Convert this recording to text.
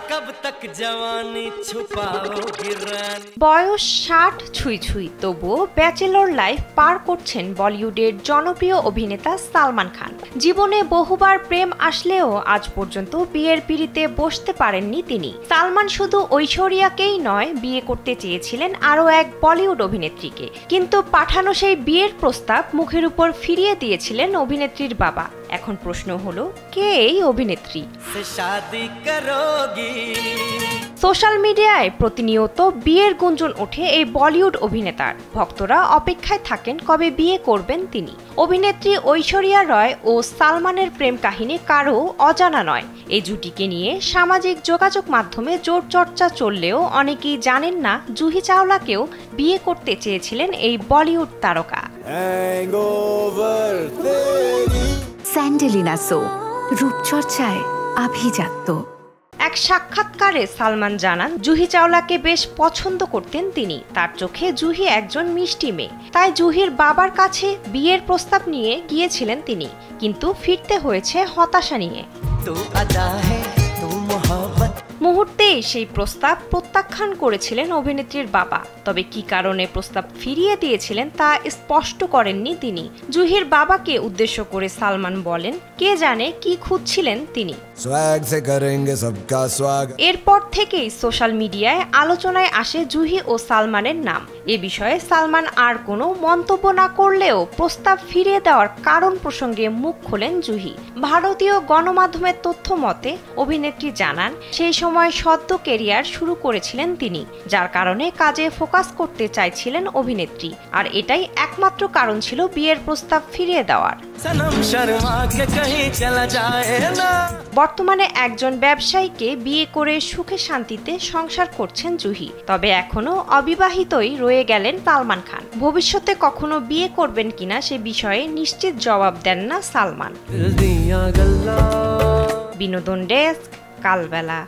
कब तक जवानी छुपाओगी रानी। বয়স ৬০ ছুঁই ছুঁই, তবুও ব্যাচেলর লাইফ পার করছেন বলিউডের জনপ্রিয় অভিনেতা সালমান খান। জীবনে বহুবার প্রেম আসলেও আজ পর্যন্ত বিয়ের পিঁড়িতে বসতে পারেননি তিনি। সালমান শুধু ঐশ্বরিয়াকেই নয়, বিয়ে করতে চেয়েছিলেন আরও এক বলিউড অভিনেত্রীকে, কিন্তু পাঠানো সেই বিয়ের প্রস্তাব মুখের উপর ফিরিয়ে দিয়েছিলেন অভিনেত্রীর বাবা। এখন প্রশ্ন হলো, কে এই অভিনেত্রী? সোশ্যাল মিডিয়ায় প্রতিনিয়ত বিয়ের গুঞ্জন ওঠে এই বলিউড অভিনেতার। ভক্তরা অপেক্ষায় থাকেন কবে বিয়ে করবেন তিনি। অভিনেত্রী ঐশ্বরিয়া রয় ও সালমানের প্রেম কাহিনী কারও অজানা নয়। এই জুটিকে নিয়ে সামাজিক যোগাযোগ মাধ্যমে জোর চর্চা চললেও অনেকেই জানেন না জুহি চাওলাকেও বিয়ে করতে চেয়েছিলেন এই বলিউড তারকা। স্যান্ডেলিনা সো, রূপচর্চায় আভিজাত্য। এক সাক্ষাৎকারে সালমান জানান, জুহি চাওলাকে বেশ পছন্দ করতেন তিনি। তার চোখে জুহি একজন মিষ্টি মেয়ে, তাই জুহির বাবার কাছে বিয়ের প্রস্তাব নিয়ে গিয়েছিলেন তিনি, কিন্তু ফিরতে হয়েছে হতাশা নিয়ে। মুহূর্তেই সেই প্রস্তাব প্রত্যাখ্যান করেছিলেন অভিনেত্রীর বাবা। তবে কি কারণে প্রস্তাব ফিরিয়ে দিয়েছিলেন তা স্পষ্ট করেননি তিনি। জুহির বাবাকে উদ্দেশ্য করে সালমান বলেন, কে জানে কি খুঁজছিলেন তিনি। এরপর থেকেই সোশ্যাল মিডিয়ায় আলোচনায় আসে জুহি ও সালমানের নাম। এ বিষয়ে সালমান আর কোনো মন্তব্য না করলেও প্রস্তাব ফিরিয়ে দেওয়ার কারণ প্রসঙ্গে মুখ খোলেন জুহি। ভারতীয় গণমাধ্যমের তথ্য মতে অভিনেত্রী জানান, সেই সময় সদ্য ক্যারিয়ার শুরু করেছিলেন তিনি, যার কারণে কাজে ফোকাস করতে চাইছিলেন অভিনেত্রী। আর এটাই একমাত্র কারণ ছিল বিয়ের প্রস্তাব ফিরিয়ে দেওয়ার। বর্তমানে একজন ব্যবসায়ীকে বিয়ে করে সুখে শান্তিতে সংসার করছেন জুহি। তবে এখনো অবিবাহিতই রয়ে গেলেন সালমান খান। ভবিষ্যতে কখনো বিয়ে করবেন কিনা সে বিষয়ে নিশ্চিত জবাব দেন না সালমান। বিনোদন ডেস্ক, কালবেলা।